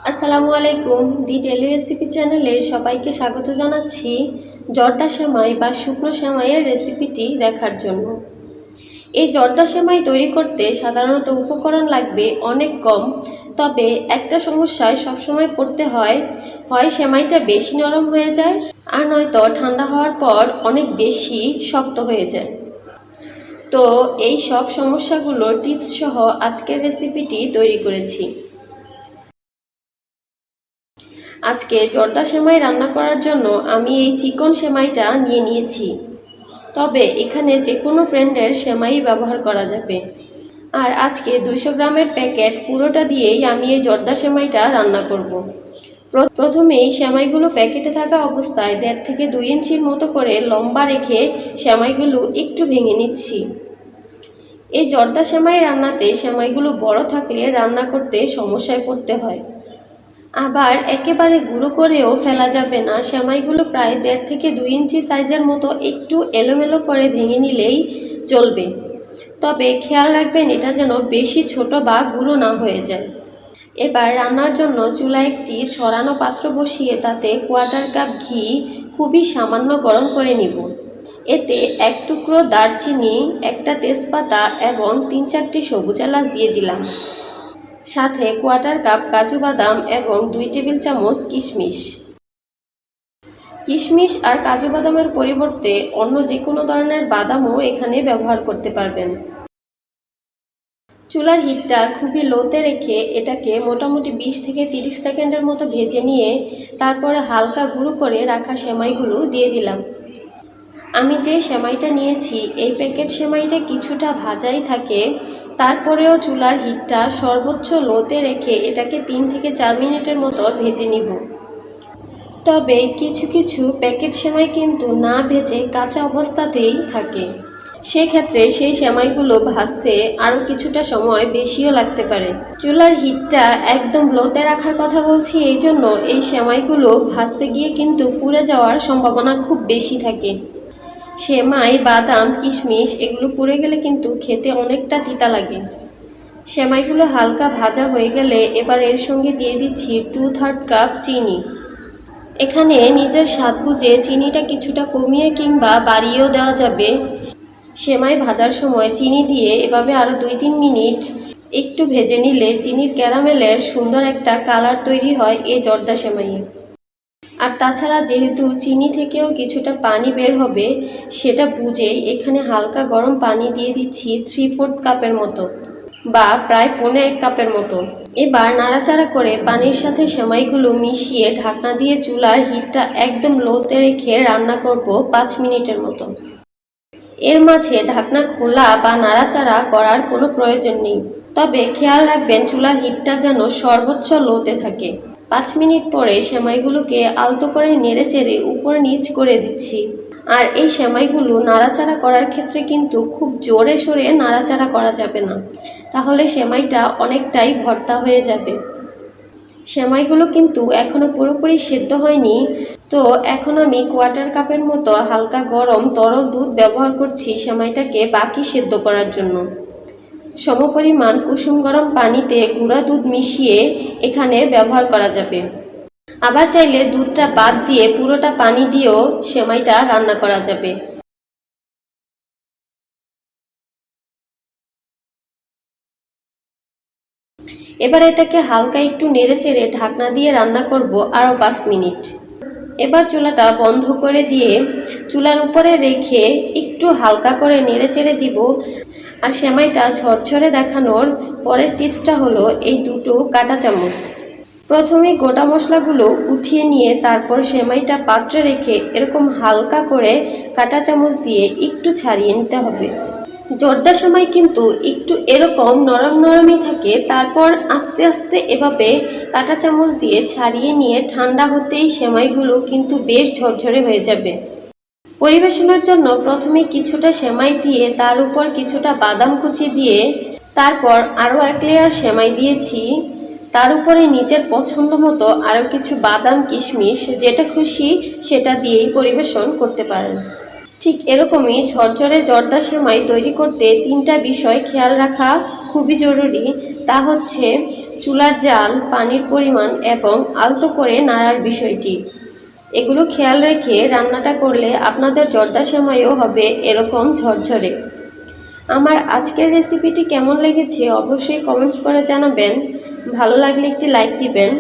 আসসালামু আলাইকুম। দি daily recipe চ্যানেলে সবাইকে স্বাগত জানাচ্ছি জর্দা সেমাই বা শুকনো সেমাইয়ের রেসিপিটি দেখার জন্য। এই জর্দা সেমাই তৈরি করতে সাধারণত উপকরণ লাগবে অনেক কম, তবে একটা সমস্যায় সবসময় পড়তে হয় সেমাইটা বেশি নরম হয়ে যায়, আর নয়তো ঠান্ডা হওয়ার পর অনেক বেশি শক্ত হয়ে যায়। তো এই সব সমস্যাগুলোর টিপস সহ আজকের রেসিপিটি তৈরি করেছি। আজকে জর্দা সেমাই রান্না করার জন্য আমি এই চিকন সেমাইটা নিয়েছি, তবে এখানে যে কোনো ব্র্যান্ডের সেমাই ব্যবহার করা যাবে। আর আজকে 200 গ্রামের প্যাকেট পুরোটা দিয়েই আমি এই জর্দা সেমাইটা রান্না করব। প্রথমেই সেমাইগুলো প্যাকেটে থাকা অবস্থায় 1.5 থেকে 2 ইঞ্চির মতো করে লম্বা রেখে সেমাইগুলো একটু ভেঙে নিচ্ছি। এই জর্দা সেমাই রান্নাতে সেমাইগুলো বড় থাকলে রান্না করতে সমস্যায় পড়তে হয়। আবার একেবারে গুঁড়ো করেও ফেলা যাবে না, সেমাইগুলো প্রায় 1.5 থেকে 2 ইঞ্চি সাইজের মতো একটু এলোমেলো করে ভেঙে নিলেই চলবে। তবে খেয়াল রাখবেন এটা যেন বেশি ছোট বা গুঁড়ো না হয়ে যায়। এবার রান্নার জন্য চুলায় একটি ছড়ানো পাত্র বসিয়ে তাতে 1/4 কাপ ঘি খুবই সামান্য গরম করে নিব। এতে 1 টুকরো দারচিনি, একটা তেজপাতা এবং 3-4টি সবুজ এলাচ দিয়ে দিলাম। সাথে 1/4 কাপ কাজু বাদাম এবং 2 টেবিল চামচ কিশমিশ আর কাজু বাদামের পরিবর্তে অন্য যে কোনো ধরনের বাদামও এখানে ব্যবহার করতে পারবেন। চুলার হিটটা খুবই লোতে রেখে এটাকে মোটামুটি 20 থেকে 30 সেকেন্ডের মতো ভেজে নিয়ে তারপরে হালকা গুঁড়ো করে রাখা সেমাইগুলো দিয়ে দিলাম। আমি যে সেমাইটা নিয়েছি এই প্যাকেট সেমাইটা কিছুটা ভাজাই থাকে, তারপরেও চুলার হিটটা সর্বোচ্চ লোতে রেখে এটাকে 3 থেকে 4 মিনিটের মতো ভেজে নিব। তবে কিছু প্যাকেট সেমাই কিন্তু না ভেজে কাঁচা অবস্থাতেই থাকে, সেক্ষেত্রে সেই সেমাইগুলো ভাজতে আরও কিছুটা সময় বেশিও লাগতে পারে। চুলার হিটটা একদম লোতে রাখার কথা বলছি এই জন্য এই সেমাইগুলো ভাজতে গিয়ে কিন্তু পুড়ে যাওয়ার সম্ভাবনা খুব বেশি থাকে। সেমাই, বাদাম, কিশমিশ এগুলো পুড়ে গেলে কিন্তু খেতে অনেকটা তিতা লাগে। সেমাইগুলো হালকা ভাজা হয়ে গেলে এবার এর সঙ্গে দিয়ে দিচ্ছি 2/3 কাপ চিনি। এখানে নিজের স্বাদ বুঝে চিনিটা কিছুটা কমিয়ে কিংবা বাড়িয়েও দেওয়া যাবে। সেমাই ভাজার সময় চিনি দিয়ে এভাবে আরও 2-3 মিনিট একটু ভেজে নিলে চিনির ক্যারামেলের সুন্দর একটা কালার তৈরি হয় এই জর্দা সেমাইয়ে। আর তাছাড়া যেহেতু চিনি থেকেও কিছুটা পানি বের হবে, সেটা বুঝেই এখানে হালকা গরম পানি দিয়ে দিচ্ছি 3/4 কাপের মতো বা প্রায় 1.25 কাপের মতো। এবার নাড়াচাড়া করে পানির সাথে সেমাইগুলো মিশিয়ে ঢাকনা দিয়ে চুলার হিটটা একদম লোতে রেখে রান্না করব 5 মিনিটের মতো। এর মাঝে ঢাকনা খোলা বা নাড়াচাড়া করার কোনো প্রয়োজন নেই, তবে খেয়াল রাখবেন চুলার হিটটা যেন সর্বোচ্চ লোতে থাকে। 5 মিনিট পরে সেমাইগুলোকে আলতো করে নেড়ে চেড়ে উপর নিচ করে দিচ্ছি। আর এই সেমাইগুলো নাড়াচাড়া করার ক্ষেত্রে কিন্তু খুব জোরে সোরে নাড়াচাড়া করা যাবে না, তাহলে সেমাইটা অনেকটাই ভর্তা হয়ে যাবে। সেমাইগুলো কিন্তু এখনও পুরোপুরি সেদ্ধ হয়নি, তো এখন আমি 1/4 কাপের মতো হালকা গরম তরল দুধ ব্যবহার করছি সেমাইটাকে বাকি সেদ্ধ করার জন্য। সমপরিমাণ কুসুম গরম পানিতে গুঁড়া দুধ মিশিয়ে এখানে ব্যবহার করা যাবে। আবার চাইলে দুধটা বাদ দিয়ে পুরোটা পানি দিয়েও সেমাইটা রান্না করা যাবে। এবার এটাকে হালকা একটু নেড়েচেড়ে ঢাকনা দিয়ে রান্না করব আরও 5 মিনিট। এবার চুলাটা বন্ধ করে দিয়ে চুলার উপরে রেখে একটু হালকা করে নেড়েচেড়ে দিব। আর সেমাইটা ঝরঝরে দেখানোর পরের টিপসটা হলো এই 2টো কাঁটা চামচ। প্রথমে গোটা মশলাগুলো উঠিয়ে নিয়ে তারপর সেমাইটা পাত্রে রেখে এরকম হালকা করে কাঁটা চামচ দিয়ে একটু ছাড়িয়ে নিতে হবে। জর্দা সেমাই কিন্তু একটু এরকম নরম নরমই থাকে, তারপর আস্তে আস্তে এভাবে কাঁটা চামচ দিয়ে ছাড়িয়ে নিয়ে ঠান্ডা হতেই সেমাইগুলো কিন্তু বেশ ঝরঝরে হয়ে যাবে। পরিবেশনের জন্য প্রথমে কিছুটা সেমাই দিয়ে তার উপর কিছুটা বাদাম কুচি দিয়ে তারপর আরও 1 লেয়ার সেমাই দিয়েছি, তার উপরে নিজের পছন্দ মতো আরও কিছু বাদাম, কিশমিশ যেটা খুশি সেটা দিয়েই পরিবেশন করতে পারেন। ঠিক এরকমই ঝরঝরে জর্দা সেমাই তৈরি করতে 3টা বিষয় খেয়াল রাখা খুবই জরুরি। তা হচ্ছে চুলার জাল, পানির পরিমাণ এবং আলতো করে নাড়ার বিষয়টি, এগুলো খেয়াল রেখে রান্নাটা করলে আপনাদের জর্দা সেমাইও হবে এরকম ঝরঝরে। আমার আজকের রেসিপিটি কেমন লেগেছে অবশ্যই কমেন্টস করে জানাবেন। ভালো লাগলে একটি লাইক দিবেন।